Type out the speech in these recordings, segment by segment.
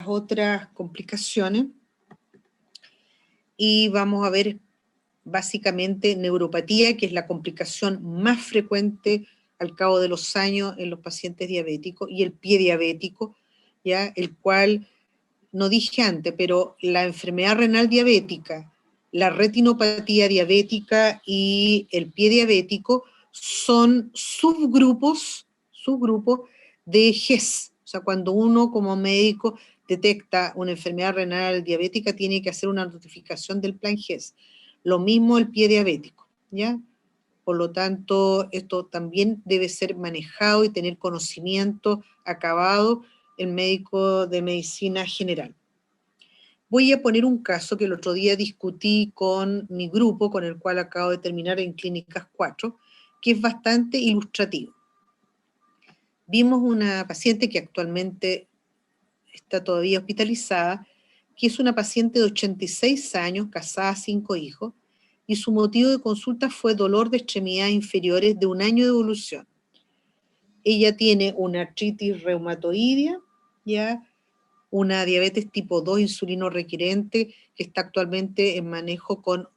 otras complicaciones y vamos a ver básicamente neuropatía, que es la complicación más frecuente al cabo de los años en los pacientes diabéticos, y el pie diabético, ¿ya? El cual, no dije antes, pero la enfermedad renal diabética, la retinopatía diabética y el pie diabético son subgrupos de GES. O sea, cuando uno como médico detecta una enfermedad renal diabética, tiene que hacer una notificación del plan GES. Lo mismo el pie diabético, ¿ya? Por lo tanto, esto también debe ser manejado y tener conocimiento acabado el médico de medicina general. Voy a poner un caso que el otro día discutí con mi grupo, con el cual acabo de terminar en Clínicas 4, que es bastante ilustrativo. Vimos una paciente que actualmente está todavía hospitalizada, que es una paciente de 86 años, casada, 5 hijos, y su motivo de consulta fue dolor de extremidades inferiores de 1 año de evolución. Ella tiene una artritis reumatoidea, ya, una diabetes tipo 2 insulino requerente, que está actualmente en manejo con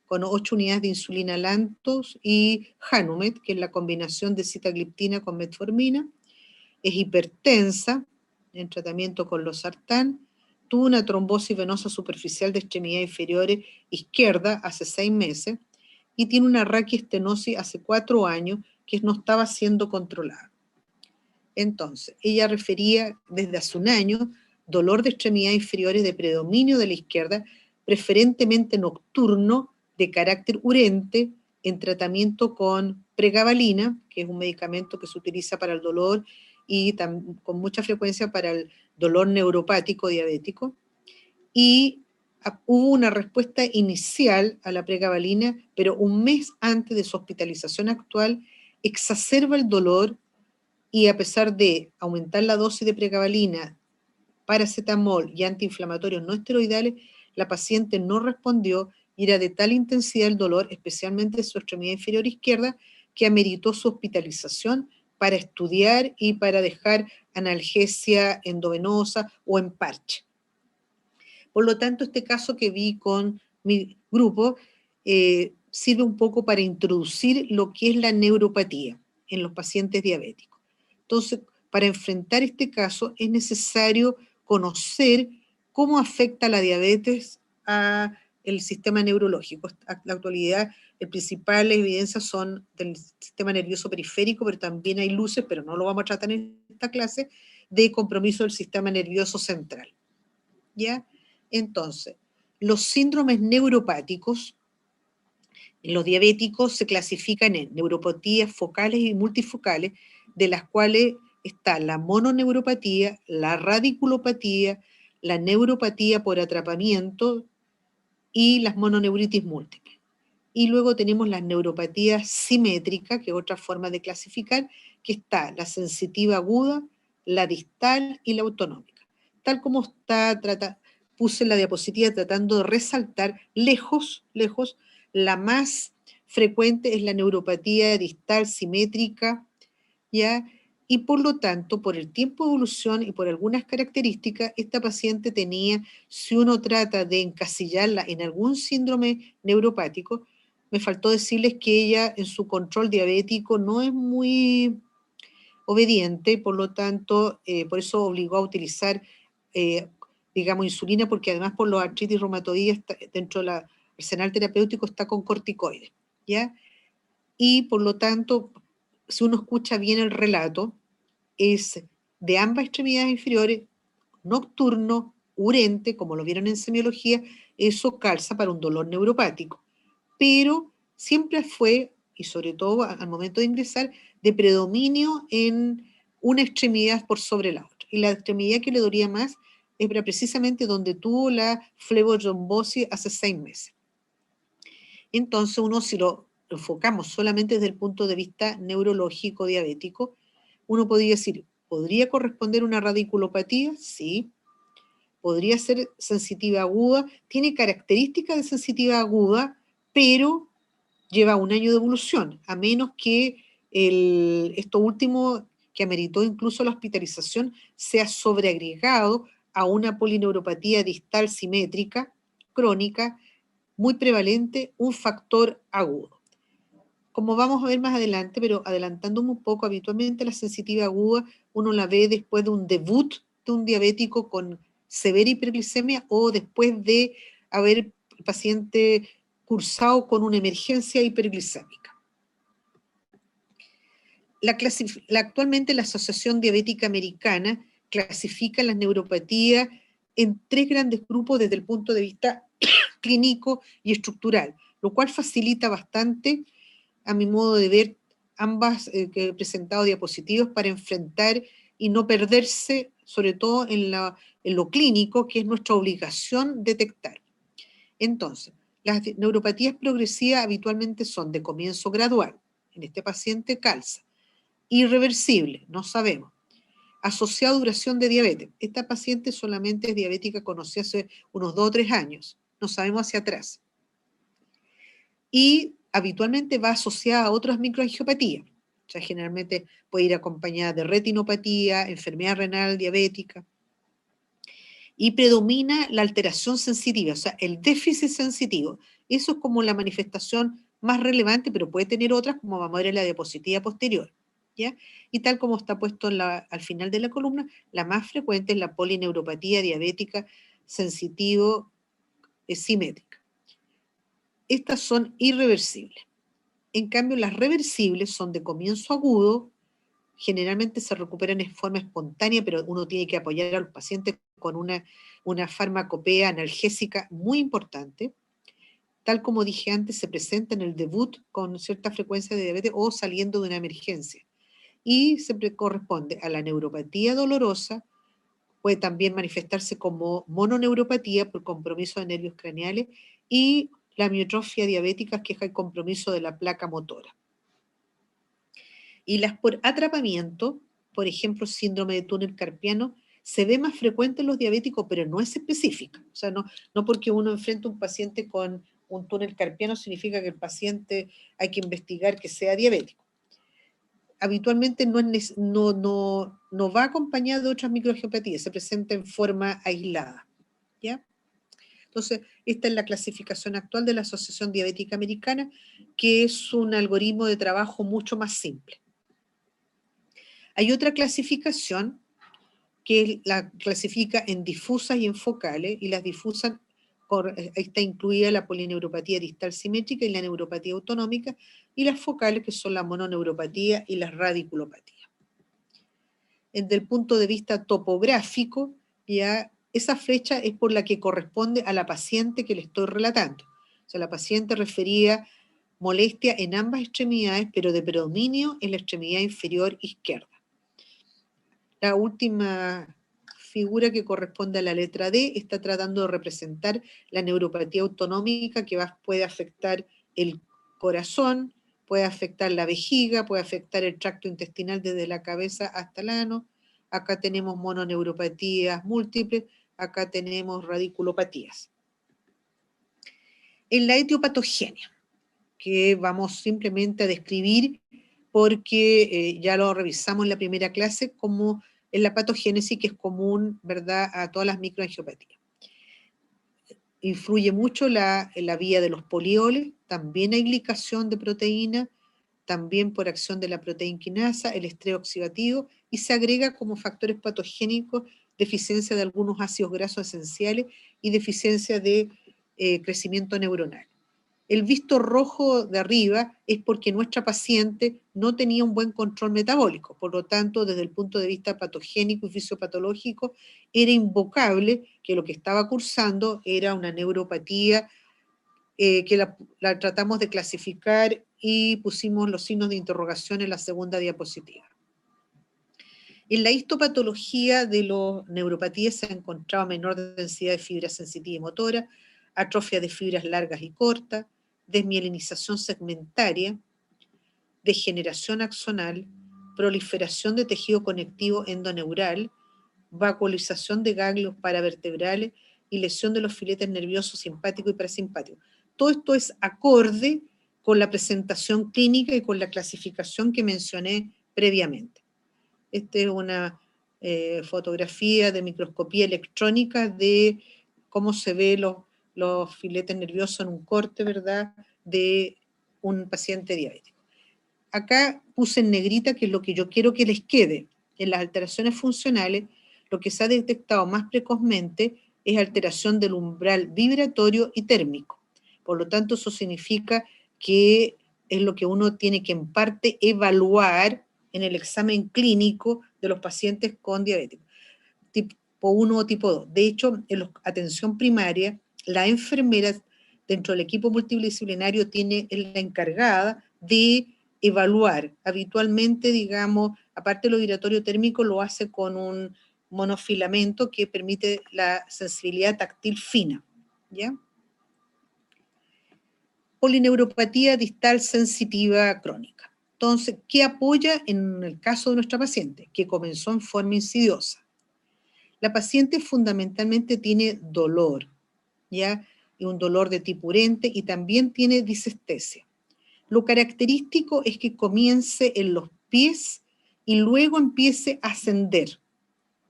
8 unidades de insulina Lantus y Hanumet, que es la combinación de sitagliptina con metformina. Es hipertensa, en tratamiento con losartán, tuvo una trombosis venosa superficial de extremidades inferiores izquierda hace 6 meses y tiene una raquiestenosis hace 4 años que no estaba siendo controlada. Entonces, ella refería desde hace 1 año dolor de extremidades inferiores de predominio de la izquierda, preferentemente nocturno, de carácter urente, en tratamiento con pregabalina, que es un medicamento que se utiliza para el dolor y con mucha frecuencia para el dolor neuropático diabético. Y hubo una respuesta inicial a la pregabalina, pero 1 mes antes de su hospitalización actual exacerba el dolor y a pesar de aumentar la dosis de pregabalina, paracetamol y antiinflamatorios no esteroidales, la paciente no respondió y era de tal intensidad el dolor, especialmente en su extremidad inferior izquierda, que ameritó su hospitalización para estudiar y para dejar analgesia endovenosa o en parche. Por lo tanto, este caso que vi con mi grupo sirve un poco para introducir lo que es la neuropatía en los pacientes diabéticos. Entonces, para enfrentar este caso es necesario conocer cómo afecta la diabetes al sistema neurológico. En la actualidad, las principales evidencias son del sistema nervioso periférico, pero también hay luces, pero no lo vamos a tratar en esta clase, de compromiso del sistema nervioso central. ¿Ya? Entonces, los síndromes neuropáticos en los diabéticos se clasifican en neuropatías focales y multifocales, de las cuales está la mononeuropatía, la radiculopatía, la neuropatía por atrapamiento y las mononeuritis múltiples. Y luego tenemos las neuropatías simétricas, que es otra forma de clasificar, que está la sensitiva aguda, la distal y la autonómica. Tal como puse en la diapositiva tratando de resaltar lejos, la más frecuente es la neuropatía distal simétrica, ¿ya? Y por lo tanto, por el tiempo de evolución y por algunas características, esta paciente tenía, si uno trata de encasillarla en algún síndrome neuropático, me faltó decirles que ella en su control diabético no es muy obediente, por lo tanto, por eso obligó a utilizar, digamos, insulina, porque además por los artritis reumatoides dentro del arsenal terapéutico está con corticoides, ¿ya? Y por lo tanto, si uno escucha bien el relato, es de ambas extremidades inferiores, nocturno, urente, como lo vieron en semiología, eso calza para un dolor neuropático. Pero siempre fue, y sobre todo al momento de ingresar, de predominio en una extremidad por sobre la otra. Y la extremidad que le dolía más era precisamente donde tuvo la flebotrombosis hace 6 meses. Entonces uno, si lo enfocamos solamente desde el punto de vista neurológico diabético, uno podría decir, ¿podría corresponder una radiculopatía? Sí. ¿Podría ser sensitiva aguda? Tiene características de sensitiva aguda, pero lleva 1 año de evolución, a menos que esto último que ameritó incluso la hospitalización, sea sobreagregado a una polineuropatía distal simétrica, crónica, muy prevalente, un factor agudo. Como vamos a ver más adelante, pero adelantándome un poco, habitualmente la sensitividad aguda uno la ve después de un debut de un diabético con severa hiperglicemia o después de haber el paciente cursado con una emergencia hiperglicémica. Actualmente la Asociación Diabética Americana clasifica las neuropatías en 3 grandes grupos desde el punto de vista clínico y estructural, lo cual facilita bastante, a mi modo de ver, ambas que he presentado diapositivas para enfrentar y no perderse, sobre todo en lo clínico, que es nuestra obligación detectar. Entonces, las neuropatías progresivas habitualmente son de comienzo gradual. En este paciente calza. Irreversible, no sabemos. Asociado a duración de diabetes. Esta paciente solamente es diabética conocida hace unos 2 o 3 años. No sabemos hacia atrás. Y habitualmente va asociada a otras microangiopatías. O sea, generalmente puede ir acompañada de retinopatía, enfermedad renal diabética. Y predomina la alteración sensitiva, o sea, el déficit sensitivo. Eso es como la manifestación más relevante, pero puede tener otras, como vamos a ver en la diapositiva posterior. ¿Ya? Y tal como está puesto al final de la columna, la más frecuente es la polineuropatía diabética sensitivo simétrica. Estas son irreversibles. En cambio, las reversibles son de comienzo agudo, generalmente se recuperan en forma espontánea, pero uno tiene que apoyar al paciente con una farmacopea analgésica muy importante. Tal como dije antes, se presenta en el debut con cierta frecuencia de diabetes o saliendo de una emergencia. Y siempre corresponde a la neuropatía dolorosa, puede también manifestarse como mononeuropatía por compromiso de nervios craneales y la miotrofia diabética, que es el compromiso de la placa motora. Y las por atrapamiento, por ejemplo, síndrome de túnel carpiano, se ve más frecuente en los diabéticos, pero no es específica. O sea, no porque uno enfrenta a un paciente con un túnel carpiano significa que el paciente hay que investigar que sea diabético. Habitualmente no va acompañado de otras microangiopatías, se presenta en forma aislada. ¿Ya? Entonces, esta es la clasificación actual de la Asociación Diabética Americana, que es un algoritmo de trabajo mucho más simple. Hay otra clasificación que la clasifica en difusas y en focales, y las difusas está incluida la polineuropatía distal simétrica y la neuropatía autonómica, y las focales, que son la mononeuropatía y las radiculopatías. Desde el punto de vista topográfico, ya esa flecha es por la que corresponde a la paciente que le estoy relatando. O sea, la paciente refería molestia en ambas extremidades, pero de predominio en la extremidad inferior izquierda. La última figura, que corresponde a la letra D, está tratando de representar la neuropatía autonómica que puede afectar el corazón, puede afectar la vejiga, puede afectar el tracto intestinal desde la cabeza hasta el ano. Acá tenemos mononeuropatías múltiples, acá tenemos radiculopatías. En la etiopatogenia, que vamos simplemente a describir porque ya lo revisamos en la primera clase, como en la patogénesis, que es común, ¿verdad?, a todas las microangiopatías. Influye mucho la vía de los polioles, también hay glicación de proteína, también por acción de la proteinquinasa, el estrés oxidativo, y se agrega como factores patogénicos deficiencia de algunos ácidos grasos esenciales y deficiencia de crecimiento neuronal. El visto rojo de arriba es porque nuestra paciente no tenía un buen control metabólico, por lo tanto, desde el punto de vista patogénico y fisiopatológico, era invocable que lo que estaba cursando era una neuropatía que la tratamos de clasificar y pusimos los signos de interrogación en la segunda diapositiva. En la histopatología de las neuropatías se ha encontrado menor densidad de fibras sensitiva y motora, atrofia de fibras largas y cortas, desmielinización segmentaria, degeneración axonal, proliferación de tejido conectivo endoneural, vacuolización de ganglios paravertebrales y lesión de los filetes nerviosos simpático y parasimpático. Todo esto es acorde con la presentación clínica y con la clasificación que mencioné previamente. Esta es una fotografía de microscopía electrónica de cómo se ve los filetes nerviosos en un corte, ¿verdad?, de un paciente diabético. Acá puse en negrita, que es lo que yo quiero que les quede. En las alteraciones funcionales, lo que se ha detectado más precozmente es alteración del umbral vibratorio y térmico. Por lo tanto, eso significa que es lo que uno tiene que en parte evaluar en el examen clínico de los pacientes con diabetes, tipo 1 o tipo 2. De hecho, en la atención primaria, la enfermera dentro del equipo multidisciplinario es la encargada de evaluar. Habitualmente, digamos, aparte de lo vibratorio térmico, lo hace con un monofilamento que permite la sensibilidad táctil fina, ¿ya? Polineuropatía distal sensitiva crónica. Entonces, ¿qué apoya en el caso de nuestra paciente? Que comenzó en forma insidiosa. La paciente fundamentalmente tiene dolor, ¿ya? Y un dolor de tipo urente, y también tiene disestesia. Lo característico es que comience en los pies y luego empiece a ascender,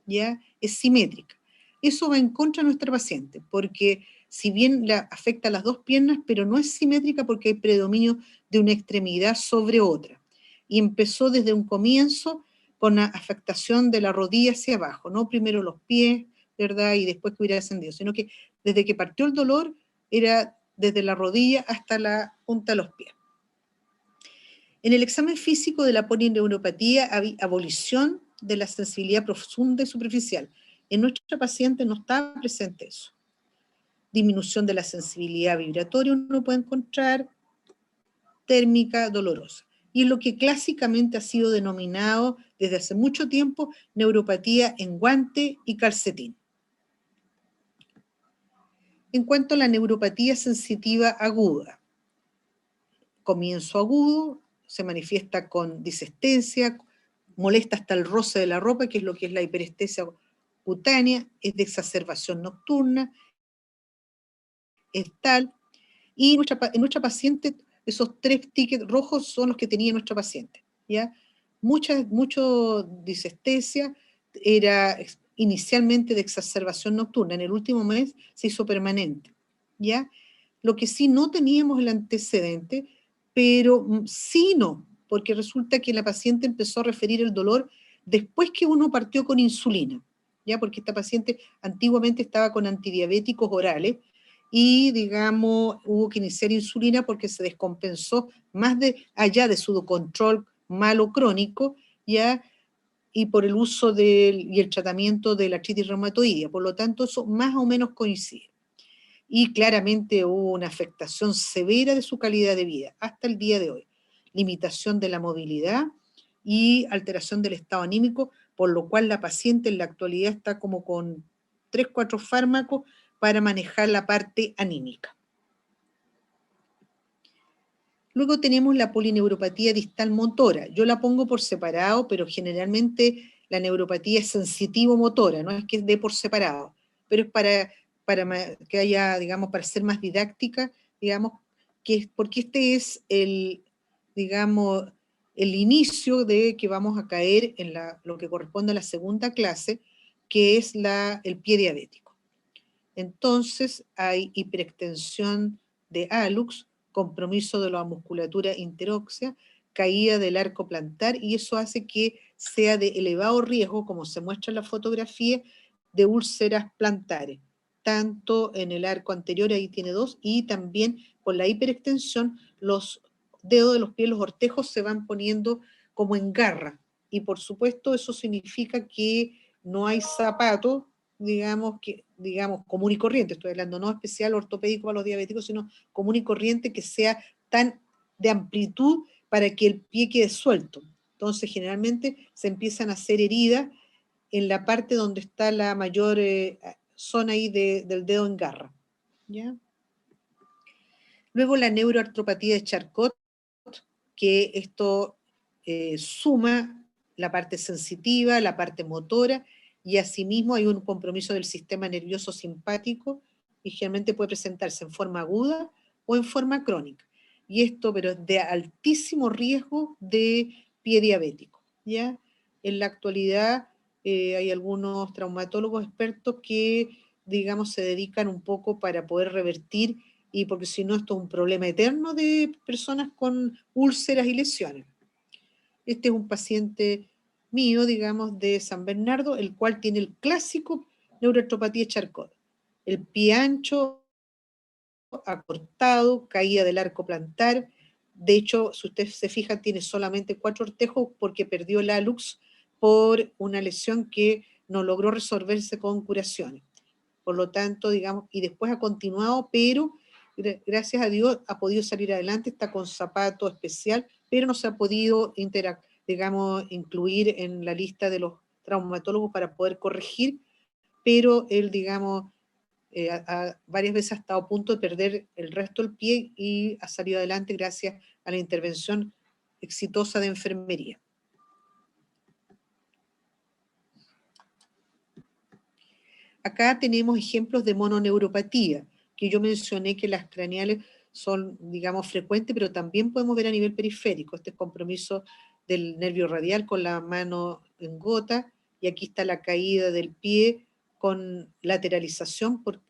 ¿ya? Es simétrica. Eso va en contra de nuestra paciente, porque si bien la afecta a las dos piernas, pero no es simétrica porque hay predominio de una extremidad sobre otra. Y empezó desde un comienzo con la afectación de la rodilla hacia abajo, no primero los pies, ¿verdad? Y después que hubiera ascendido, sino que desde que partió el dolor era desde la rodilla hasta la punta de los pies. En el examen físico de la polineuropatía había abolición de la sensibilidad profunda y superficial. En nuestra paciente no estaba presente eso. Disminución de la sensibilidad vibratoria uno puede encontrar, térmica dolorosa. Y es lo que clásicamente ha sido denominado desde hace mucho tiempo neuropatía en guante y calcetín. En cuanto a la neuropatía sensitiva aguda, comienzo agudo, se manifiesta con disestesia, molesta hasta el roce de la ropa, que es lo que es la hiperestesia cutánea, es de exacerbación nocturna, es tal, y en nuestra paciente, esos 3 tickets rojos son los que tenía nuestra paciente, ¿ya? Mucho disestesia, era inicialmente de exacerbación nocturna, en el último mes se hizo permanente, ¿ya? Lo que sí no teníamos el antecedente, pero sí no, porque resulta que la paciente empezó a referir el dolor después que uno partió con insulina, ¿ya? Porque esta paciente antiguamente estaba con antidiabéticos orales y, digamos, hubo que iniciar insulina porque se descompensó más allá de su control malo crónico, ¿ya? Y por el uso y el tratamiento de la artritis reumatoidea. Por lo tanto, eso más o menos coincide. Y claramente hubo una afectación severa de su calidad de vida hasta el día de hoy. Limitación de la movilidad y alteración del estado anímico, por lo cual la paciente en la actualidad está como con 3, 4 fármacos para manejar la parte anímica. Luego tenemos la polineuropatía distal motora. Yo la pongo por separado, pero generalmente la neuropatía es sensitivo-motora, no es que es de por separado, pero es para que haya, digamos, para ser más didáctica, digamos, porque este es digamos, el inicio de que vamos a caer en lo que corresponde a la segunda clase, que es el pie diabético. Entonces hay hiperextensión de hallux, compromiso de la musculatura interósea, caída del arco plantar, y eso hace que sea de elevado riesgo, como se muestra en la fotografía, de úlceras plantares, tanto en el arco anterior, ahí tiene 2, y también por la hiperextensión, los dedos de los pies, los ortejos se van poniendo como en garra, y por supuesto eso significa que no hay zapato, digamos, común y corriente, estoy hablando no especial ortopédico para los diabéticos, sino común y corriente, que sea tan de amplitud para que el pie quede suelto. Entonces, generalmente se empiezan a hacer heridas en la parte donde está la mayor zona ahí del dedo en garra, ¿ya? Luego la neuroartropatía de Charcot, que esto suma la parte sensitiva, la parte motora, y asimismo hay un compromiso del sistema nervioso simpático, y generalmente puede presentarse en forma aguda o en forma crónica. Y esto, pero es de altísimo riesgo de pie diabético, ¿ya? En la actualidad hay algunos traumatólogos expertos que, digamos, se dedican un poco para poder revertir, y porque si no, esto es un problema eterno de personas con úlceras y lesiones. Este es un paciente mío, digamos, de San Bernardo, el cual tiene el clásico neuroartropatía de Charcot. El pie ancho, acortado, caída del arco plantar. De hecho, si usted se fija, tiene solamente 4 ortejos porque perdió el hallux por una lesión que no logró resolverse con curaciones. Por lo tanto, digamos, y después ha continuado, pero gracias a Dios ha podido salir adelante, está con zapato especial, pero no se ha podido digamos, incluir en la lista de los traumatólogos para poder corregir, pero él, digamos, varias veces ha estado a punto de perder el resto del pie y ha salido adelante gracias a la intervención exitosa de enfermería. Acá tenemos ejemplos de mononeuropatía, que yo mencioné que las craneales son, digamos, frecuentes, pero también podemos ver a nivel periférico, este compromiso del nervio radial con la mano en gota, y aquí está la caída del pie con lateralización por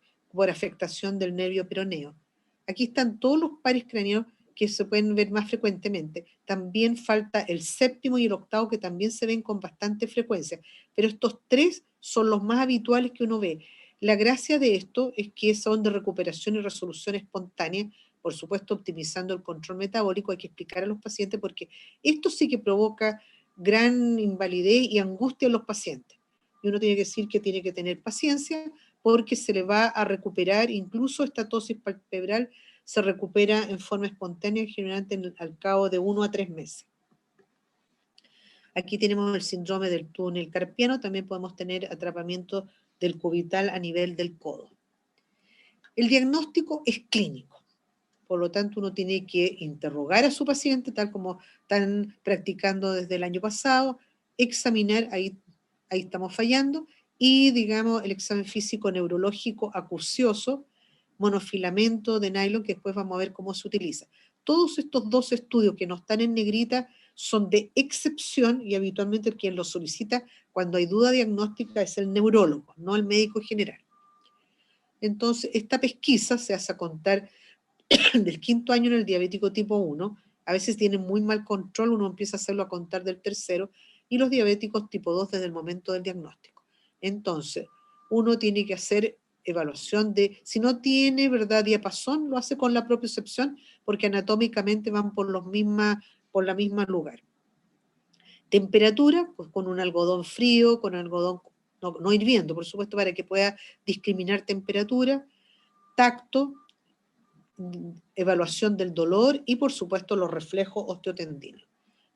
afectación del nervio peroneo. Aquí están todos los pares craneanos que se pueden ver más frecuentemente. También falta el séptimo y el octavo, que también se ven con bastante frecuencia, pero estos 3 son los más habituales que uno ve. La gracia de esto es que son de recuperación y resolución espontánea, por supuesto optimizando el control metabólico. Hay que explicar a los pacientes porque esto sí que provoca gran invalidez y angustia en los pacientes. Y uno tiene que decir que tiene que tener paciencia porque se le va a recuperar, incluso esta tosis palpebral se recupera en forma espontánea, generalmente al cabo de 1 a 3 meses. Aquí tenemos el síndrome del túnel carpiano, también podemos tener atrapamiento del cubital a nivel del codo. El diagnóstico es clínico, por lo tanto uno tiene que interrogar a su paciente, tal como están practicando desde el año pasado, examinar, ahí estamos fallando, y digamos el examen físico neurológico acucioso, monofilamento de nylon, que después vamos a ver cómo se utiliza. Todos estos 2 estudios que no están en negrita son de excepción, y habitualmente quien los solicita cuando hay duda diagnóstica es el neurólogo, no el médico general. Entonces, esta pesquisa se hace a contar del 5º año en el diabético tipo 1, a veces tienen muy mal control, uno empieza a hacerlo a contar del 3º, y los diabéticos tipo 2 desde el momento del diagnóstico. Entonces, uno tiene que hacer evaluación de, si no tiene, ¿verdad?, diapasón, lo hace con la propiocepción, porque anatómicamente van por la misma lugar. Temperatura, pues con un algodón frío, con algodón no hirviendo, por supuesto, para que pueda discriminar temperatura. Tacto, evaluación del dolor y, por supuesto, los reflejos osteotendinos.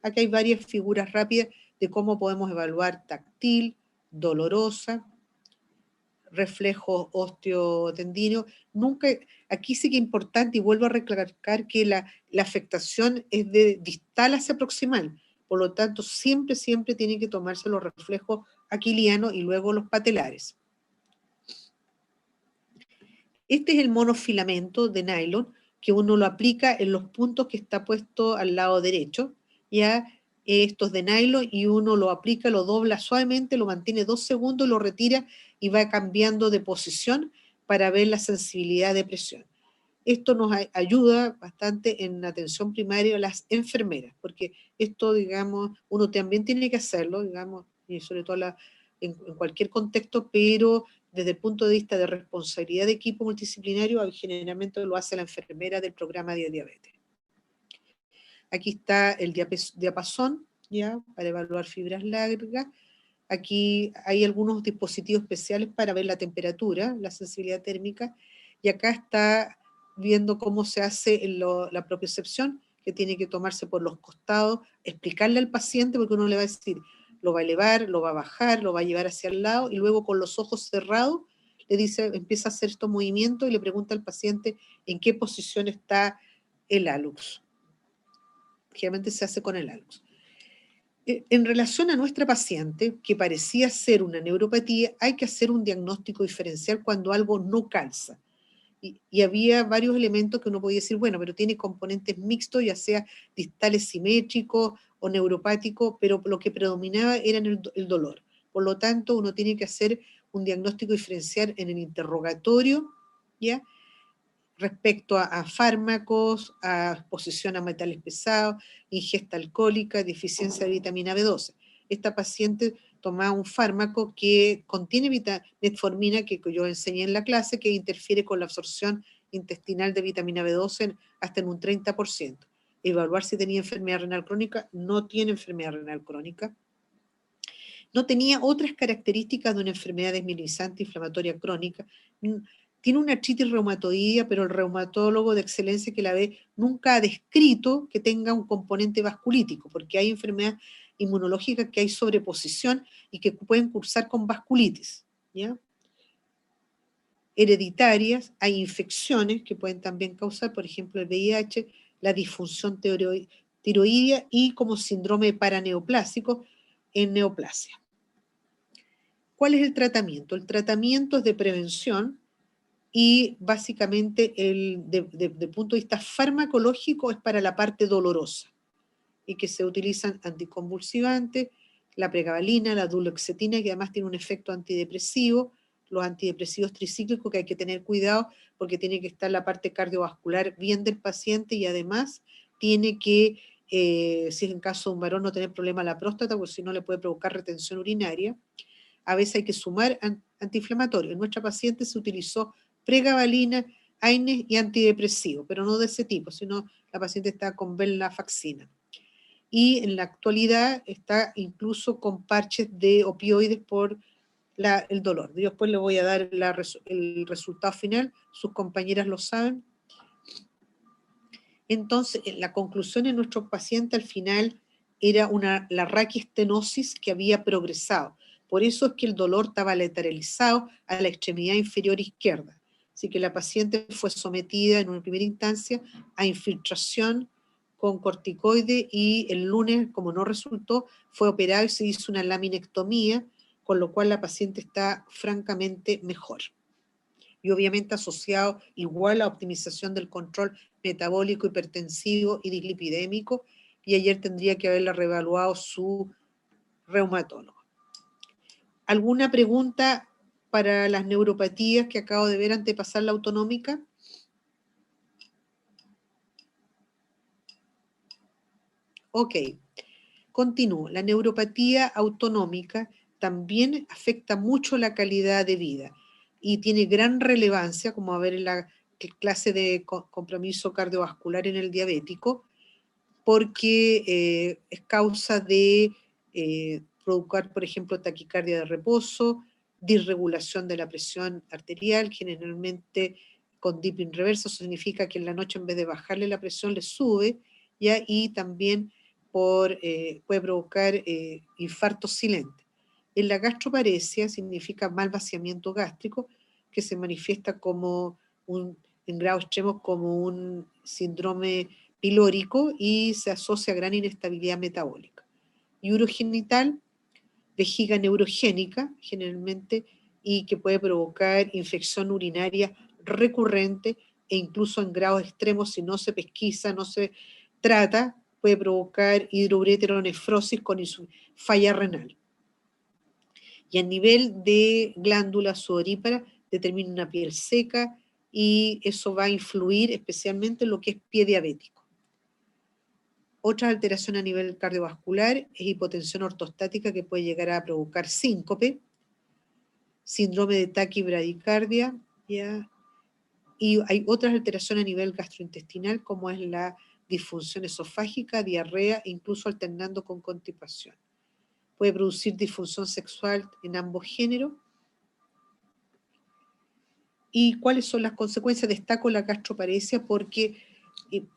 Aquí hay varias figuras rápidas de cómo podemos evaluar táctil, dolorosa, reflejos osteotendinos. Nunca, aquí sí que es importante, y vuelvo a recalcar que la afectación es de distal hacia proximal, por lo tanto siempre tienen que tomarse los reflejos aquilianos y luego los patelares. Este es el monofilamento de nylon, que uno lo aplica en los puntos que está puesto al lado derecho, ya estos de nylon, y uno lo aplica, lo dobla suavemente, lo mantiene 2 segundos, lo retira y va cambiando de posición para ver la sensibilidad de presión. Esto nos ayuda bastante en atención primaria a las enfermeras, porque esto, digamos, uno también tiene que hacerlo, digamos, y sobre todo en cualquier contexto, pero desde el punto de vista de responsabilidad de equipo multidisciplinario, generalmente lo hace la enfermera del programa de diabetes. Aquí está el diapasón, ¿ya?, para evaluar fibras largas. Aquí hay algunos dispositivos especiales para ver la temperatura, la sensibilidad térmica, y acá está viendo cómo se hace la propiocepción, que tiene que tomarse por los costados, explicarle al paciente, porque uno le va a decir, lo va a elevar, lo va a bajar, lo va a llevar hacia el lado, y luego con los ojos cerrados le dice, empieza a hacer estos movimientos y le pregunta al paciente en qué posición está el hallux. Generalmente se hace con el hallux. En relación a nuestra paciente, que parecía ser una neuropatía, hay que hacer un diagnóstico diferencial cuando algo no calza. Y había varios elementos que uno podía decir, bueno, pero tiene componentes mixtos, ya sea distales simétricos o neuropático, pero lo que predominaba era el dolor. Por lo tanto, uno tiene que hacer un diagnóstico diferencial en el interrogatorio, ¿ya? Respecto a fármacos, a exposición a metales pesados, ingesta alcohólica, deficiencia de vitamina B12. Esta paciente tomaba un fármaco que contiene metformina, que yo enseñé en la clase, que interfiere con la absorción intestinal de vitamina B12 hasta en un 30%. Evaluar si tenía enfermedad renal crónica, no tiene enfermedad renal crónica. No tenía otras características de una enfermedad desmielinizante inflamatoria crónica. Tiene una artritis reumatoidea, pero el reumatólogo de excelencia que la ve nunca ha descrito que tenga un componente vasculítico, porque hay enfermedades inmunológicas que hay sobreposición y que pueden cursar con vasculitis, ¿ya? Hereditarias, hay infecciones que pueden también causar, por ejemplo, el VIH, la disfunción tiroidea y como síndrome paraneoplásico en neoplasia. ¿Cuál es el tratamiento? El tratamiento es de prevención y básicamente de punto de vista farmacológico es para la parte dolorosa y que se utilizan anticonvulsivantes, la pregabalina, la duloxetina, que además tiene un efecto antidepresivo, los antidepresivos tricíclicos que hay que tener cuidado porque tiene que estar la parte cardiovascular bien del paciente y además tiene que, si es en caso de un varón, no tener problema a la próstata porque si no le puede provocar retención urinaria. A veces hay que sumar antiinflamatorio. En nuestra paciente se utilizó pregabalina, AINES y antidepresivo, pero no de ese tipo, sino la paciente está con venlafaxina. Y en la actualidad está incluso con parches de opioides por el dolor. Yo después le voy a dar el resultado final, sus compañeras lo saben. Entonces, la conclusión en nuestro paciente al final era la raquiestenosis que había progresado. Por eso es que el dolor estaba lateralizado a la extremidad inferior izquierda. Así que la paciente fue sometida en una primera instancia a infiltración con corticoide y el lunes, como no resultó, fue operado y se hizo una laminectomía, con lo cual la paciente está francamente mejor. Y obviamente asociado igual a optimización del control metabólico, hipertensivo y dislipidémico, y ayer tendría que haberla reevaluado su reumatólogo. ¿Alguna pregunta para las neuropatías que acabo de ver antes de pasar la autonómica? Ok, continúo. La neuropatía autonómica también afecta mucho la calidad de vida y tiene gran relevancia, como a ver en la clase de compromiso cardiovascular en el diabético, porque es causa de provocar, por ejemplo, taquicardia de reposo, disregulación de la presión arterial, generalmente con dipping reverso, eso significa que en la noche en vez de bajarle la presión le sube, ¿ya? Y también puede provocar infarto silente. En la gastroparesia significa mal vaciamiento gástrico, que se manifiesta como en grado extremo como un síndrome pilórico y se asocia a gran inestabilidad metabólica. Y urogenital, vejiga neurogénica, generalmente, y que puede provocar infección urinaria recurrente e incluso en grados extremos, si no se pesquisa, no se trata, puede provocar hidroureteronefrosis con falla renal. Y a nivel de glándula sudorípara determina una piel seca y eso va a influir especialmente en lo que es pie diabético. Otra alteración a nivel cardiovascular es hipotensión ortostática que puede llegar a provocar síncope, síndrome de taquibradicardia, ¿ya? Y hay otras alteraciones a nivel gastrointestinal como es la disfunción esofágica, diarrea e incluso alternando con constipación. Puede producir disfunción sexual en ambos géneros. ¿Y cuáles son las consecuencias? Destaco la gastroparesia porque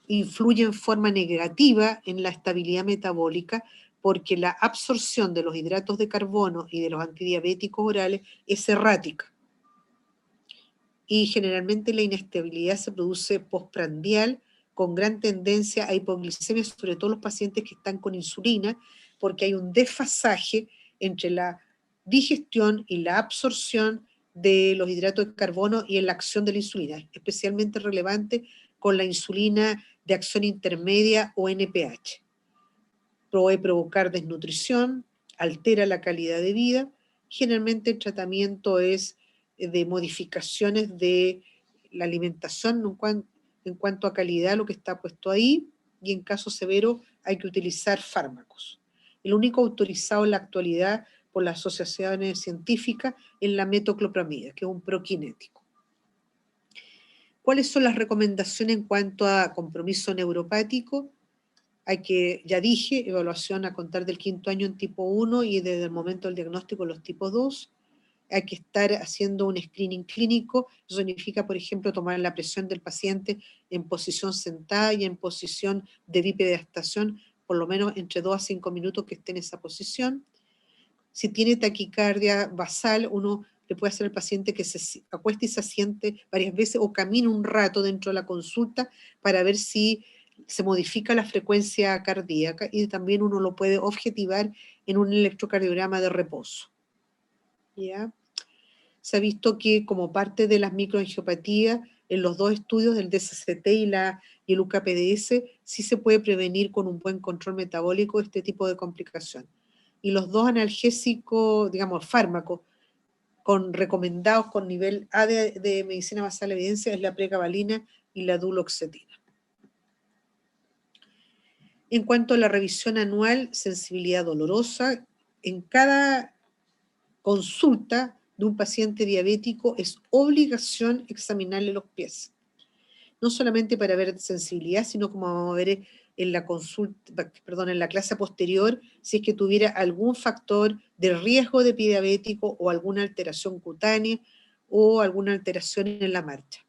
influye en forma negativa en la estabilidad metabólica porque la absorción de los hidratos de carbono y de los antidiabéticos orales es errática. Y generalmente la inestabilidad se produce postprandial con gran tendencia a hipoglicemia, sobre todo los pacientes que están con insulina, porque hay un desfasaje entre la digestión y la absorción de los hidratos de carbono y en la acción de la insulina, especialmente relevante con la insulina de acción intermedia o NPH. puede provocar desnutrición, altera la calidad de vida. Generalmente el tratamiento es de modificaciones de la alimentación en cuanto a calidad, lo que está puesto ahí, y en caso severo hay que utilizar fármacos. El único autorizado en la actualidad por las asociaciones científicas es la metoclopramida, que es un prokinético. ¿Cuáles son las recomendaciones en cuanto a compromiso neuropático? Hay que, ya dije, evaluación a contar del 5º año en tipo 1 y desde el momento del diagnóstico en los tipos 2. Hay que estar haciendo un screening clínico. Eso significa, por ejemplo, tomar la presión del paciente en posición sentada y en posición de bipedestación, por lo menos entre 2 a 5 minutos que esté en esa posición. Si tiene taquicardia basal, uno le puede hacer al paciente que se acueste y se asiente varias veces o camine un rato dentro de la consulta para ver si se modifica la frecuencia cardíaca, y también uno lo puede objetivar en un electrocardiograma de reposo. ¿Ya? Se ha visto que como parte de las microangiopatías, en los 2 estudios del DSCT y el UKPDS, sí se puede prevenir con un buen control metabólico este tipo de complicación. Y los 2 analgésicos, digamos, fármacos, recomendados con nivel A de medicina basada en evidencia es la pregabalina y la duloxetina. En cuanto a la revisión anual, sensibilidad dolorosa, en cada consulta de un paciente diabético es obligación examinarle los pies. No solamente para ver sensibilidad, sino como vamos a ver en la consulta, perdón, en la clase posterior, si es que tuviera algún factor de riesgo de pie diabético o alguna alteración cutánea o alguna alteración en la marcha.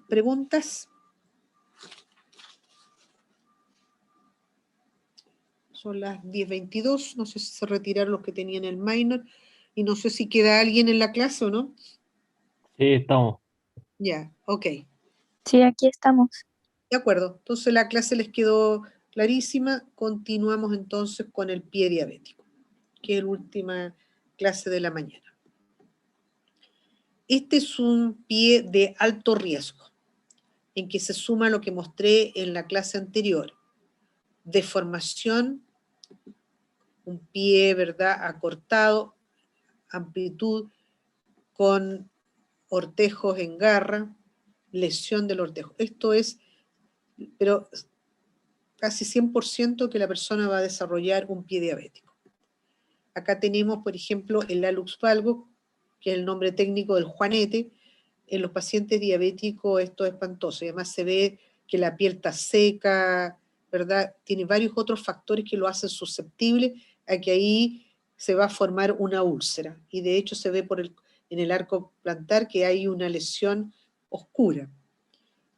¿Preguntas? Son las 10:22, no sé si se retiraron los que tenían el minor, y no sé si queda alguien en la clase o no. Sí, estamos. Ya, ok. Sí, aquí estamos. De acuerdo, entonces la clase les quedó clarísima. Continuamos entonces con el pie diabético, que es la última clase de la mañana. Este es un pie de alto riesgo, en que se suma lo que mostré en la clase anterior. Deformación, un pie, ¿verdad?, acortado, amplitud, con ortejos en garra, lesión del ortejo. Esto es, pero casi 100% que la persona va a desarrollar un pie diabético. Acá tenemos, por ejemplo, el hallux valgus, que es el nombre técnico del juanete. En los pacientes diabéticos esto es espantoso, y además se ve que la piel está seca, ¿verdad? Tiene varios otros factores que lo hacen susceptible a que ahí se va a formar una úlcera, y de hecho se ve en el arco plantar que hay una lesión oscura.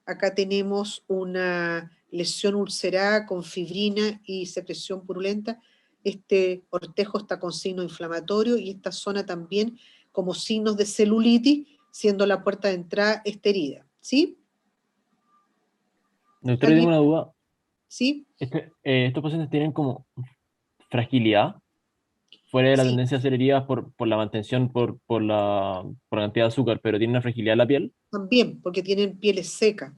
Acá tenemos una lesión ulcerada con fibrina y secreción purulenta. Este ortejo está con signo inflamatorio y esta zona también como signos de celulitis, siendo la puerta de entrada esta herida. ¿Sí? Doctor, yo tengo ¿Alguien? una duda. ¿Sí? ¿Estos pacientes tienen como fragilidad fuera de la Sí, tendencia a hacer heridas por la mantención, por la cantidad de azúcar, pero tienen una fragilidad en la piel? también, porque tienen pieles secas.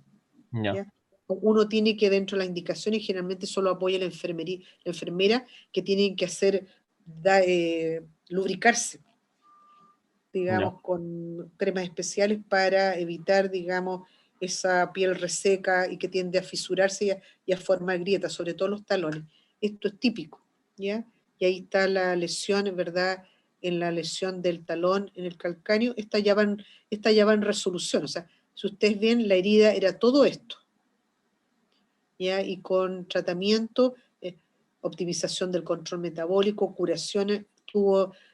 Ya, ¿Ya? Uno tiene que, dentro de las indicaciones, generalmente solo apoya la enfermera, que tienen que hacer, lubricarse, ya. digamos, con cremas especiales para evitar, digamos, esa piel reseca y que tiende a fisurarse y a formar grietas, sobre todo los talones. Esto es típico, ¿ya? Y ahí está la lesión, ¿verdad? En la lesión del talón, en el calcáneo, esta ya va en resolución. O sea, si ustedes ven, la herida era todo esto, ¿ya? Y con tratamiento, optimización del control metabólico, curaciones,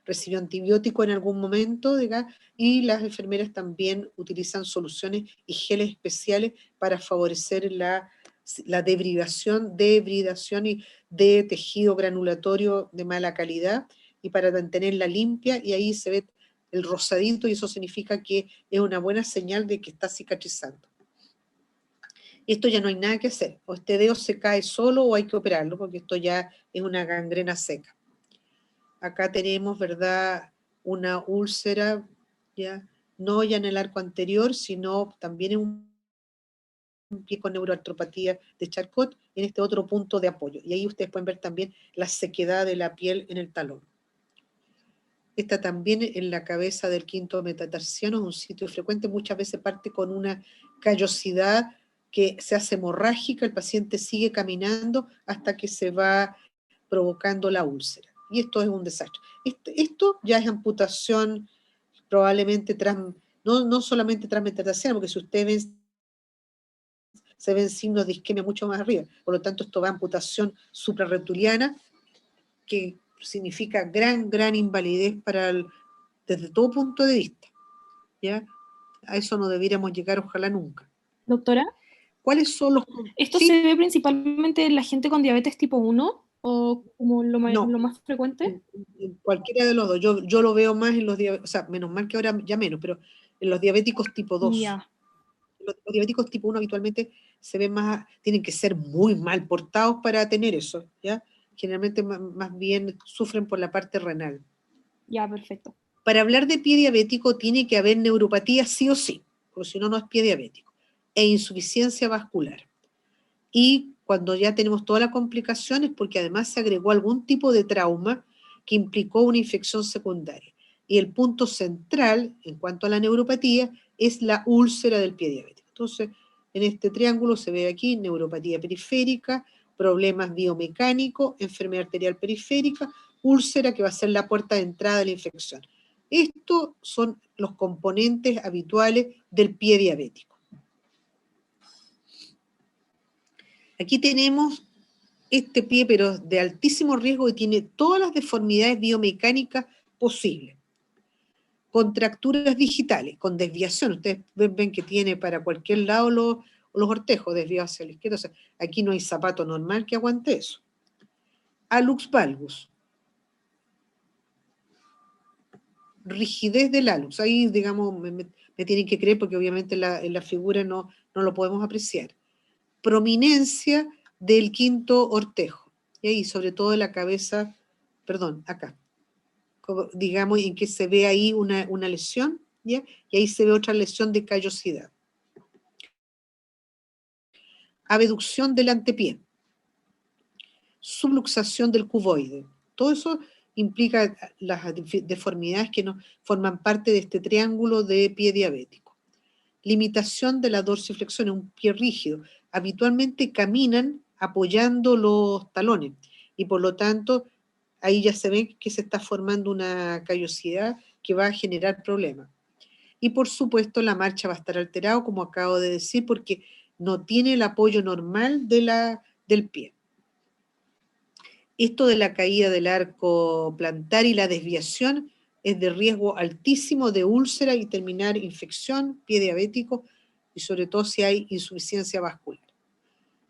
recibió antibiótico en algún momento, ¿ya? Y las enfermeras también utilizan soluciones y geles especiales para favorecer la debridación y de tejido granulatorio de mala calidad, y para mantenerla limpia, y ahí se ve el rosadito, y eso significa que es una buena señal de que está cicatrizando. Esto ya no hay nada que hacer, o este dedo se cae solo o hay que operarlo, porque esto ya es una gangrena seca. Acá tenemos, ¿verdad?, una úlcera, ¿ya? No ya en el arco anterior, sino también en un pie con neuroartropatía de Charcot, en este otro punto de apoyo. Y ahí ustedes pueden ver también la sequedad de la piel en el talón. Está también en la cabeza del quinto metatarsiano, es un sitio frecuente, muchas veces parte con una callosidad que se hace hemorrágica, el paciente sigue caminando hasta que se va provocando la úlcera. Y esto es un desastre. Esto ya es amputación probablemente no solamente transmetatarsiana, porque si ustedes ven, se ven signos de isquemia mucho más arriba. Por lo tanto, esto va a amputación suprarretuliana, que significa gran invalidez desde todo punto de vista. ¿Ya? A eso no deberíamos llegar, ojalá nunca. Doctora, ¿Cuáles son los...? ¿esto ¿Sí? se ve principalmente en la gente con diabetes tipo 1 o como lo No, más frecuente? en cualquiera de los dos. Yo lo veo más en los diabéticos, o sea, menos mal que ahora ya menos, pero en los diabéticos tipo 2. Ya. Los diabéticos tipo 1 habitualmente se ven más, tienen que ser muy mal portados para tener eso, ¿ya? Generalmente más bien sufren por la parte renal. Ya, perfecto. Para hablar de pie diabético tiene que haber neuropatía sí o sí, porque si no, no es pie diabético, e insuficiencia vascular. Y cuando ya tenemos todas las complicaciones, porque además se agregó algún tipo de trauma que implicó una infección secundaria. Y el punto central, en cuanto a la neuropatía, es la úlcera del pie diabético. Entonces, en este triángulo se ve aquí neuropatía periférica, problemas biomecánicos, enfermedad arterial periférica, úlcera que va a ser la puerta de entrada de la infección. Estos son los componentes habituales del pie diabético. Aquí tenemos este pie, pero de altísimo riesgo, y tiene todas las deformidades biomecánicas posibles. Contracturas digitales, con desviación. Ustedes ven que tiene para cualquier lado los ortejos desviados hacia la izquierda. O sea, aquí no hay zapato normal que aguante eso. Hallux valgus. Rigidez del hallux. Ahí, digamos, me tienen que creer porque obviamente en la figura no lo podemos apreciar. Prominencia del quinto ortejo. Y ahí, sobre todo en la cabeza, perdón, acá. Digamos, en que se ve ahí una lesión, ¿ya? Y ahí se ve otra lesión de callosidad. Abducción del antepié. Subluxación del cuboide. Todo eso implica las deformidades que no forman parte de este triángulo de pie diabético. Limitación de la dorsiflexión, un pie rígido. Habitualmente caminan apoyando los talones y por lo tanto ahí ya se ve que se está formando una callosidad que va a generar problemas. Y por supuesto la marcha va a estar alterada, como acabo de decir, porque no tiene el apoyo normal del pie. Esto de la caída del arco plantar y la desviación es de riesgo altísimo de úlcera y terminar infección, pie diabético y sobre todo si hay insuficiencia vascular.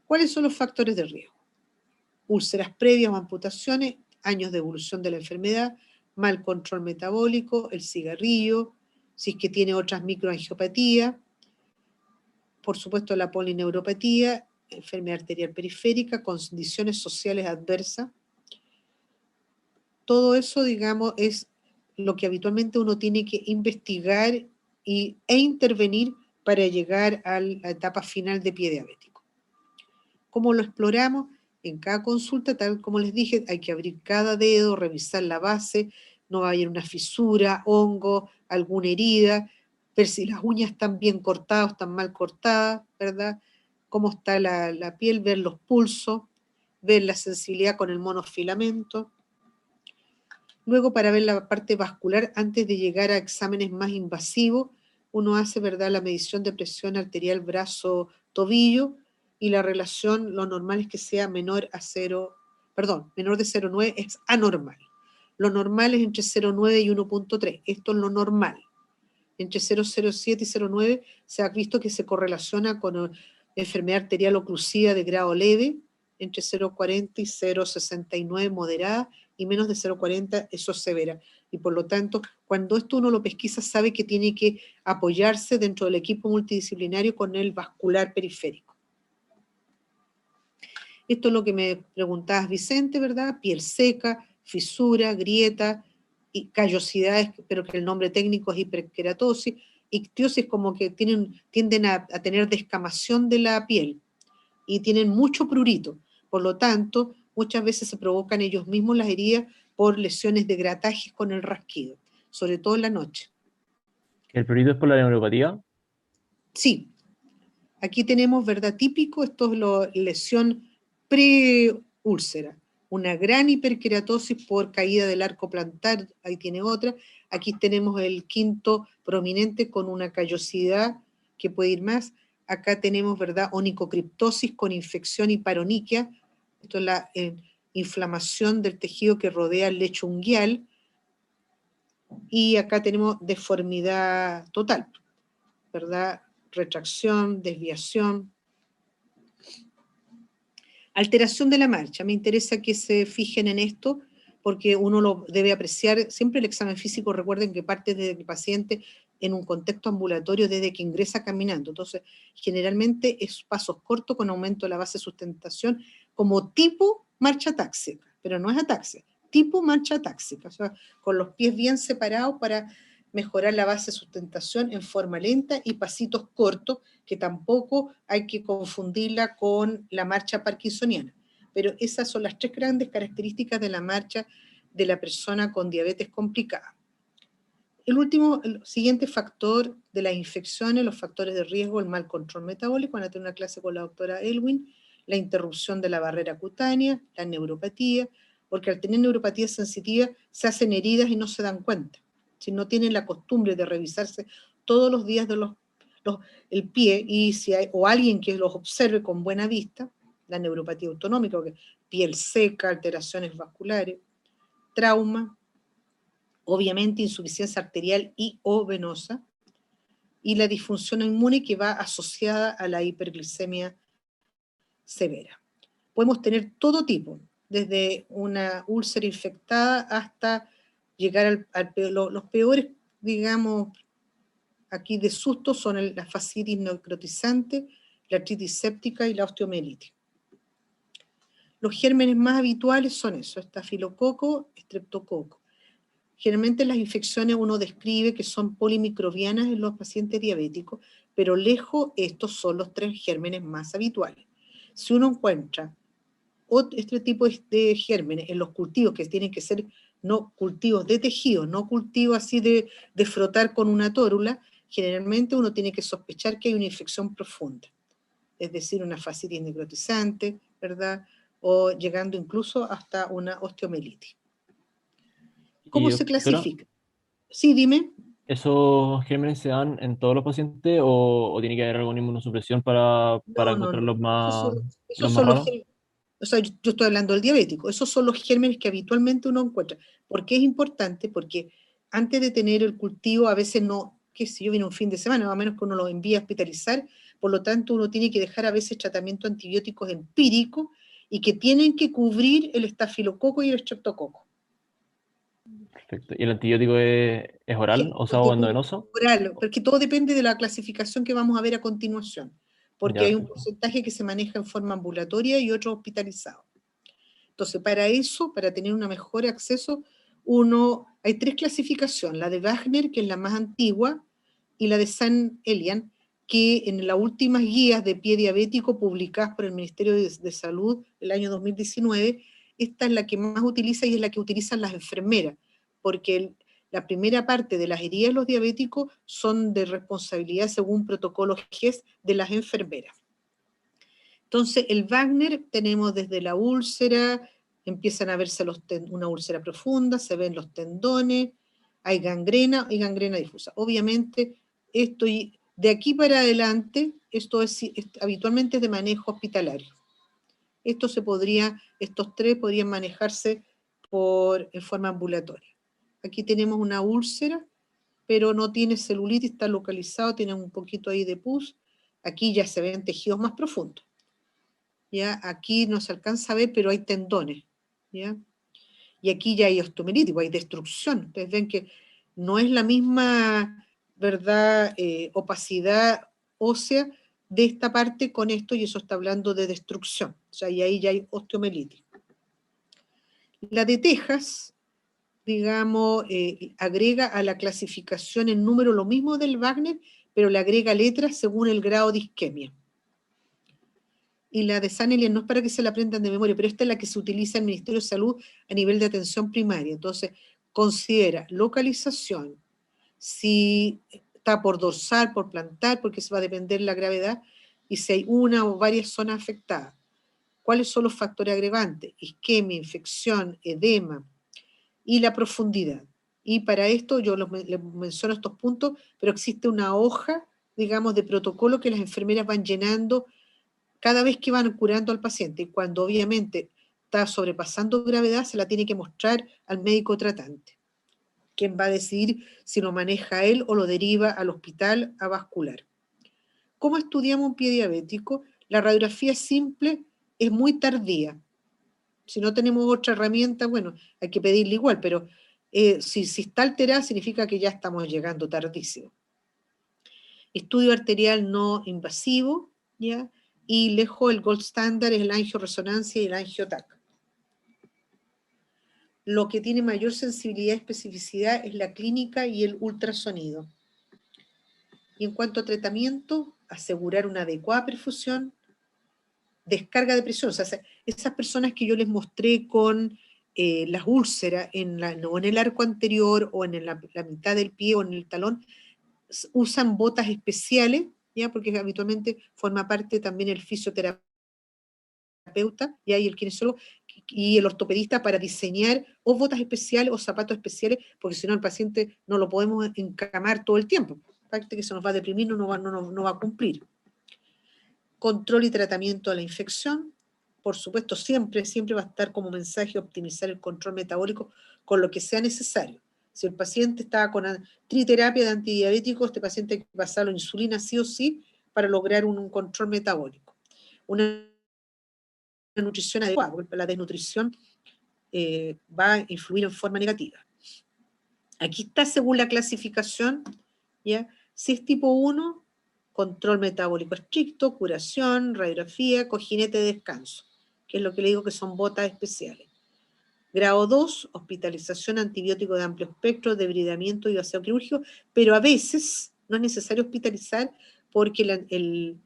¿Cuáles son los factores de riesgo? Úlceras previas o amputaciones, años de evolución de la enfermedad, mal control metabólico, el cigarrillo, si es que tiene otras microangiopatías, por supuesto la polineuropatía, enfermedad arterial periférica, condiciones sociales adversas. Todo eso, digamos, es lo que habitualmente uno tiene que investigar e intervenir para llegar a la etapa final de pie diabético. ¿Cómo lo exploramos? En cada consulta, tal como les dije, hay que abrir cada dedo, revisar la base, no va a haber una fisura, hongo, alguna herida, ver si las uñas están bien cortadas o están mal cortadas, ¿verdad? Cómo está la piel, ver los pulsos, ver la sensibilidad con el monofilamento. Luego, para ver la parte vascular, antes de llegar a exámenes más invasivos, uno hace, ¿verdad?, la medición de presión arterial brazo-tobillo, y la relación, lo normal es que sea menor de 0,9 es anormal. Lo normal es entre 0,9 y 1,3. Esto es lo normal. Entre 0,07 y 0,9 se ha visto que se correlaciona con enfermedad arterial oclusiva de grado leve, entre 0,40 y 0,69 moderada, y menos de 0,40 eso es severa. Y por lo tanto, cuando esto uno lo pesquisa, sabe que tiene que apoyarse dentro del equipo multidisciplinario con el vascular periférico. Esto es lo que me preguntabas, Vicente, ¿verdad? Piel seca, fisura, grieta y callosidades, pero que el nombre técnico es hiperkeratosis. ictiosis como que tienden a tener descamación de la piel y tienen mucho prurito. Por lo tanto, muchas veces se provocan ellos mismos las heridas por lesiones de gratajes con el rasquido, sobre todo en la noche. ¿El prurito es por la neuropatía? Sí, aquí tenemos, ¿verdad? Típico, esto es la lesión preúlcera, una gran hiperkeratosis por caída del arco plantar, ahí tiene otra. Aquí tenemos el quinto prominente con una callosidad que puede ir más. Acá tenemos, ¿verdad? Onicocriptosis con infección y paroniquia. Esto es la inflamación del tejido que rodea el lecho unguial. Y acá tenemos deformidad total, ¿verdad? Retracción, desviación. Alteración de la marcha. Me interesa que se fijen en esto porque uno lo debe apreciar. Siempre el examen físico, recuerden que parte del paciente en un contexto ambulatorio desde que ingresa caminando. Entonces, generalmente es pasos cortos con aumento de la base de sustentación como tipo marcha táxica, pero no es ataxia, tipo marcha táxica, o sea, con los pies bien separados para mejorar la base de sustentación en forma lenta y pasitos cortos, que tampoco hay que confundirla con la marcha parkinsoniana. Pero esas son las tres grandes características de la marcha de la persona con diabetes complicada. El siguiente factor de las infecciones, los factores de riesgo, el mal control metabólico, van a tener una clase con la doctora Elwin, la interrupción de la barrera cutánea, la neuropatía, porque al tener neuropatía sensitiva se hacen heridas y no se dan cuenta. Si no tienen la costumbre de revisarse todos los días el pie, y si hay, o alguien que los observe con buena vista, la neuropatía autonómica, piel seca, alteraciones vasculares, trauma, obviamente insuficiencia arterial y o venosa, y la disfunción inmune que va asociada a la hiperglicemia severa. Podemos tener todo tipo, desde una úlcera infectada hasta llegar los peores, digamos, aquí de susto son la fascitis necrotizante, la artritis séptica y la osteomielitis. Los gérmenes más habituales son eso, estafilococo, estreptococo. Generalmente las infecciones uno describe que son polimicrobianas en los pacientes diabéticos, pero lejos estos son los 3 gérmenes más habituales. Si uno encuentra este tipo de gérmenes en los cultivos, que tienen que ser no cultivos de tejido, no cultivos así de frotar con una tórula, generalmente uno tiene que sospechar que hay una infección profunda, es decir, una fascitis necrotizante, ¿verdad? O llegando incluso hasta una osteomielitis. ¿Cómo Y se doctora, clasifica? Sí, dime. ¿esos gérmenes se dan en todos los pacientes o tiene que haber alguna inmunosupresión para No, no, encontrar no. Esos los más son los raros? gérmenes. O sea, yo estoy hablando del diabético. Esos son los gérmenes que habitualmente uno encuentra. ¿Por qué es importante? Porque antes de tener el cultivo, a veces no, qué sé yo, viene un fin de semana, a menos que uno lo envíe a hospitalizar, por lo tanto uno tiene que dejar a veces tratamientos antibióticos empíricos y que tienen que cubrir el estafilococo y el estreptococo. Perfecto. ¿Y el antibiótico es oral, o sea, o endovenoso? Oral, porque todo depende de la clasificación que vamos a ver a continuación, porque Ya, hay un perfecto. porcentaje que se maneja en forma ambulatoria y otro hospitalizado. Entonces, para eso, para tener un mejor acceso, hay 3 clasificaciones, la de Wagner, que es la más antigua, y la de San Elian, que en las últimas guías de pie diabético publicadas por el Ministerio de Salud el año 2019, esta es la que más utiliza y es la que utilizan las enfermeras, porque la primera parte de las heridas de los diabéticos son de responsabilidad según protocolos GES de las enfermeras. Entonces, el Wagner tenemos desde la úlcera, empiezan a verse una úlcera profunda, se ven los tendones, hay gangrena y gangrena difusa. Obviamente, de aquí para adelante, esto habitualmente es de manejo hospitalario. Estos 3 podrían manejarse en forma ambulatoria. Aquí tenemos una úlcera, pero no tiene celulitis, está localizado, tiene un poquito ahí de pus. Aquí ya se ven tejidos más profundos. ¿Ya? Aquí no se alcanza a ver, pero hay tendones, ¿ya? Y aquí ya hay osteomielitis, hay destrucción. Ustedes ven que no es la misma, ¿verdad?, opacidad ósea de esta parte con esto, y eso está hablando de destrucción. O sea, y ahí ya hay osteomielitis. La de Texas digamos, agrega a la clasificación en número lo mismo del Wagner, pero le agrega letras según el grado de isquemia. Y la de Sannelian no es para que se la aprendan de memoria, pero esta es la que se utiliza en el Ministerio de Salud a nivel de atención primaria. Entonces, considera localización, si está por dorsal, por plantar, porque se va a depender la gravedad, y si hay una o varias zonas afectadas. ¿Cuáles son los factores agrevantes? Isquemia, infección, edema y la profundidad. Y para esto yo les menciono estos puntos, pero existe una hoja, digamos, de protocolo que las enfermeras van llenando cada vez que van curando al paciente. Y cuando obviamente está sobrepasando gravedad, se la tiene que mostrar al médico tratante, quien va a decidir si lo maneja él o lo deriva al hospital a vascular. ¿Cómo estudiamos un pie diabético? La radiografía simple es muy tardía. Si no tenemos otra herramienta, bueno, hay que pedirle igual, pero si está alterada significa que ya estamos llegando tardísimo. Estudio arterial no invasivo, ¿ya? Y lejos el gold standard es el angioresonancia y el angiotac. Lo que tiene mayor sensibilidad y especificidad es la clínica y el ultrasonido. Y en cuanto a tratamiento, asegurar una adecuada perfusión, descarga de presión. O sea, esas personas que yo les mostré con las úlceras o en el arco anterior o en la mitad del pie o en el talón, usan botas especiales, ¿ya? Porque habitualmente forma parte también el fisioterapeuta y el kinesiólogo y el ortopedista para diseñar o botas especiales o zapatos especiales, porque si no el paciente no lo podemos encamar todo el tiempo. Aparte que se nos va a deprimir, no va a cumplir. Control y tratamiento de la infección. Por supuesto, siempre va a estar como mensaje optimizar el control metabólico con lo que sea necesario. Si el paciente está con triterapia de antidiabéticos, este paciente hay que pasarlo insulina sí o sí para lograr un control metabólico. Una nutrición adecuada, porque la desnutrición va a influir en forma negativa. Aquí está según la clasificación, ¿ya? Si es tipo 1, control metabólico estricto, curación, radiografía, cojinete de descanso, que es lo que le digo que son botas especiales. Grado 2, hospitalización, antibiótico de amplio espectro, debridamiento y vacío quirúrgico, pero a veces no es necesario hospitalizar porque el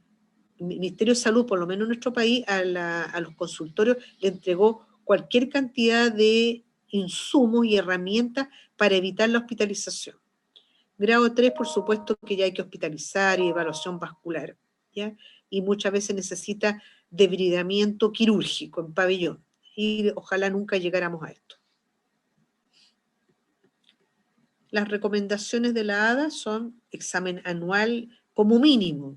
Ministerio de Salud, por lo menos en nuestro país, a los consultorios le entregó cualquier cantidad de insumos y herramientas para evitar la hospitalización. Grado 3, por supuesto que ya hay que hospitalizar y evaluación vascular, ¿ya? Y muchas veces necesita debridamiento quirúrgico en pabellón. Y ojalá nunca llegáramos a esto. Las recomendaciones de la ADA son examen anual como mínimo,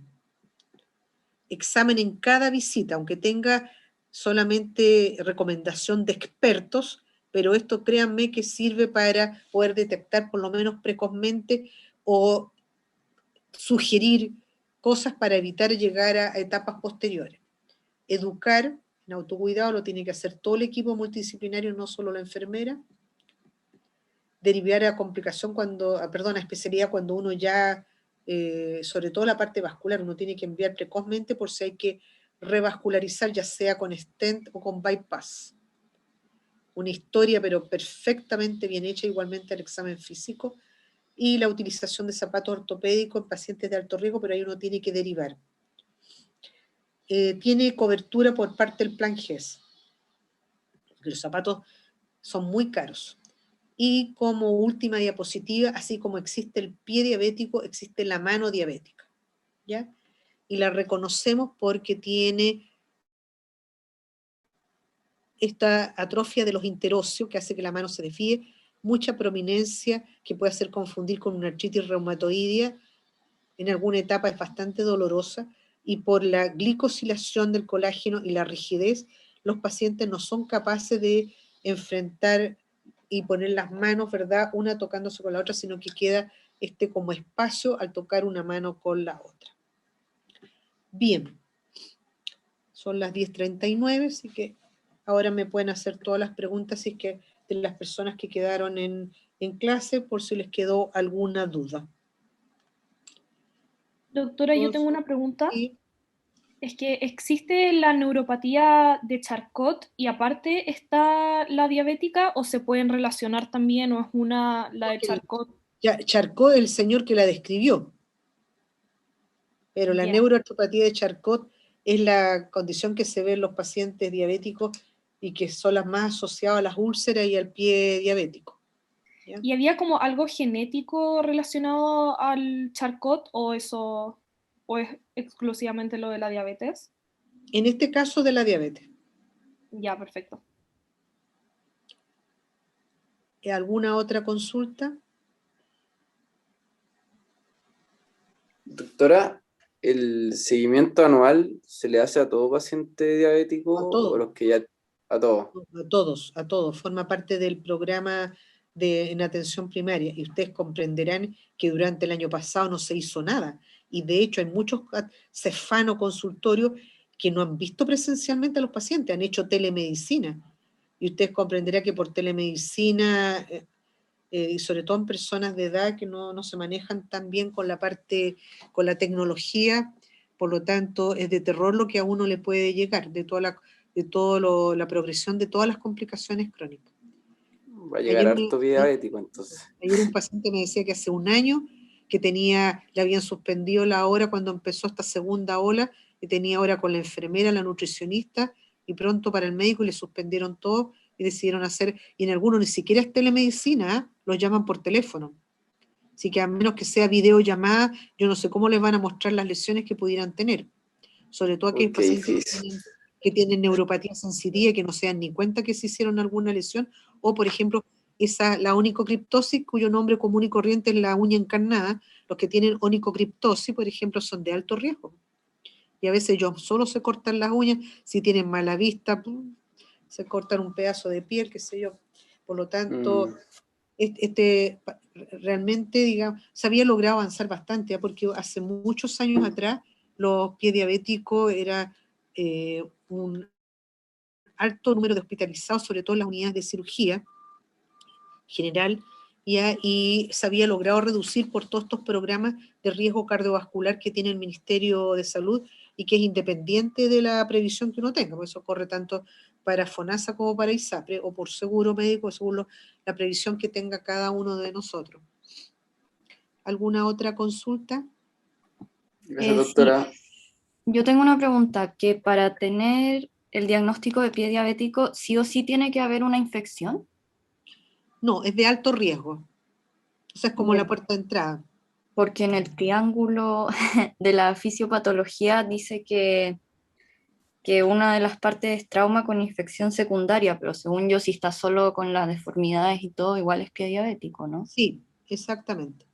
examen en cada visita, aunque tenga solamente recomendación de expertos, pero esto créanme que sirve para poder detectar por lo menos precozmente o sugerir cosas para evitar llegar a etapas posteriores. Educar en autocuidado lo tiene que hacer todo el equipo multidisciplinario, no solo la enfermera. Derivar a complicación a especialidad cuando uno ya, sobre todo la parte vascular, uno tiene que enviar precozmente por si hay que revascularizar, ya sea con stent o con bypass. Una historia, pero perfectamente bien hecha, igualmente el examen físico, y la utilización de zapatos ortopédicos en pacientes de alto riesgo, pero ahí uno tiene que derivar. Tiene cobertura por parte del plan GES. Los zapatos son muy caros. Y como última diapositiva, así como existe el pie diabético, existe la mano diabética, ¿ya? Y la reconocemos porque tiene esta atrofia de los interóseos que hace que la mano se desvíe, mucha prominencia que puede hacer confundir con una artritis reumatoidea, en alguna etapa es bastante dolorosa, y por la glicosilación del colágeno y la rigidez, los pacientes no son capaces de enfrentar y poner las manos, ¿verdad?, una tocándose con la otra, sino que queda como espacio al tocar una mano con la otra. Bien, son las 10:39, así que ahora me pueden hacer todas las preguntas si es que de las personas que quedaron en clase, por si les quedó alguna duda. Doctora, yo tengo una pregunta. Sí. Es que existe la neuropatía de Charcot y aparte está la diabética, o se pueden relacionar también, o es una la de Charcot. Charcot es el señor que la describió, pero la Ya. neuroartropatía de Charcot es la condición que se ve en los pacientes diabéticos y que son las más asociadas a las úlceras y al pie diabético. ¿Ya? ¿Y había como algo genético relacionado al Charcot o eso, o es exclusivamente lo de la diabetes? En este caso de la diabetes. Ya, perfecto. ¿Alguna otra consulta? Doctora, ¿el seguimiento anual se le hace a todo paciente diabético A o todos. los que ya a todos? A todos. Forma parte del programa en atención primaria. Y ustedes comprenderán que durante el año pasado no se hizo nada. Y de hecho hay muchos cefanos consultorios que no han visto presencialmente a los pacientes, han hecho telemedicina. Y ustedes comprenderán que por telemedicina, y sobre todo en personas de edad que no se manejan tan bien con la parte, con la tecnología, por lo tanto es de terror lo que a uno le puede llegar, de toda la progresión de todas las complicaciones crónicas. Va a llegar harto diabético, entonces. Ayer un paciente me decía que hace un año que le habían suspendido la hora cuando empezó esta segunda ola, y tenía hora con la enfermera, la nutricionista, y pronto para el médico, y le suspendieron todo, y decidieron hacer, y en algunos ni siquiera es telemedicina, los llaman por teléfono. Así que a menos que sea videollamada, yo no sé cómo les van a mostrar las lesiones que pudieran tener. Sobre todo aquellos pacientes que tienen neuropatía sensitiva y que no se dan ni cuenta que se hicieron alguna lesión, o por ejemplo, la onicocriptosis, cuyo nombre común y corriente es la uña encarnada. Los que tienen onicocriptosis, por ejemplo, son de alto riesgo. Y a veces ellos solo se cortan las uñas, si tienen mala vista, se cortan un pedazo de piel, qué sé yo. Por lo tanto, realmente, digamos, se había logrado avanzar bastante, porque hace muchos años atrás los pies diabéticos era un alto número de hospitalizados, sobre todo en las unidades de cirugía general, y se había logrado reducir por todos estos programas de riesgo cardiovascular que tiene el Ministerio de Salud y que es independiente de la previsión que uno tenga, por eso corre tanto para FONASA como para ISAPRE o por seguro médico, según la previsión que tenga cada uno de nosotros. ¿Alguna otra consulta? Gracias, doctora. Sí. Yo tengo una pregunta, que para tener el diagnóstico de pie diabético, ¿sí o sí tiene que haber una infección? No, es de alto riesgo. Esa es como la puerta de entrada. Porque en el triángulo de la fisiopatología dice que una de las partes es trauma con infección secundaria, pero según yo, si está solo con las deformidades y todo, igual es pie diabético, ¿no? Sí, exactamente.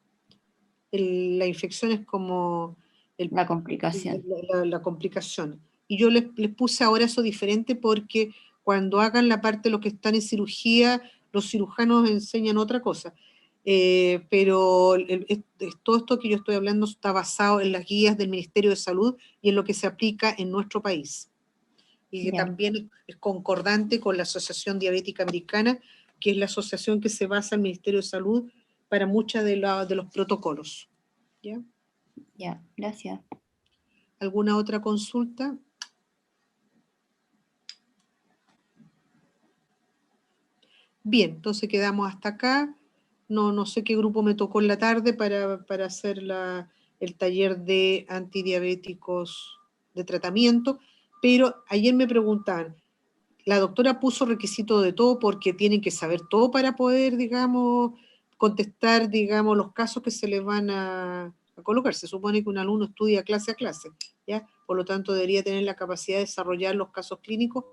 La infección es como La complicación. la complicación. Y yo les puse ahora eso diferente porque cuando hagan la parte de los que están en cirugía, los cirujanos enseñan otra cosa. Pero todo esto que yo estoy hablando está basado en las guías del Ministerio de Salud y en lo que se aplica en nuestro país. Y que también es concordante con la Asociación Diabética Americana, que es la asociación que se basa en el Ministerio de Salud para muchos de los protocolos. ¿Ya? Ya, gracias. ¿Alguna otra consulta? Bien, entonces quedamos hasta acá. No sé qué grupo me tocó en la tarde para hacer el taller de antidiabéticos de tratamiento, pero ayer me preguntaban, la doctora puso requisito de todo porque tienen que saber todo para poder, digamos, contestar, digamos, los casos que se les van a colocar. Se supone que un alumno estudia clase a clase, ¿ya? Por lo tanto, debería tener la capacidad de desarrollar los casos clínicos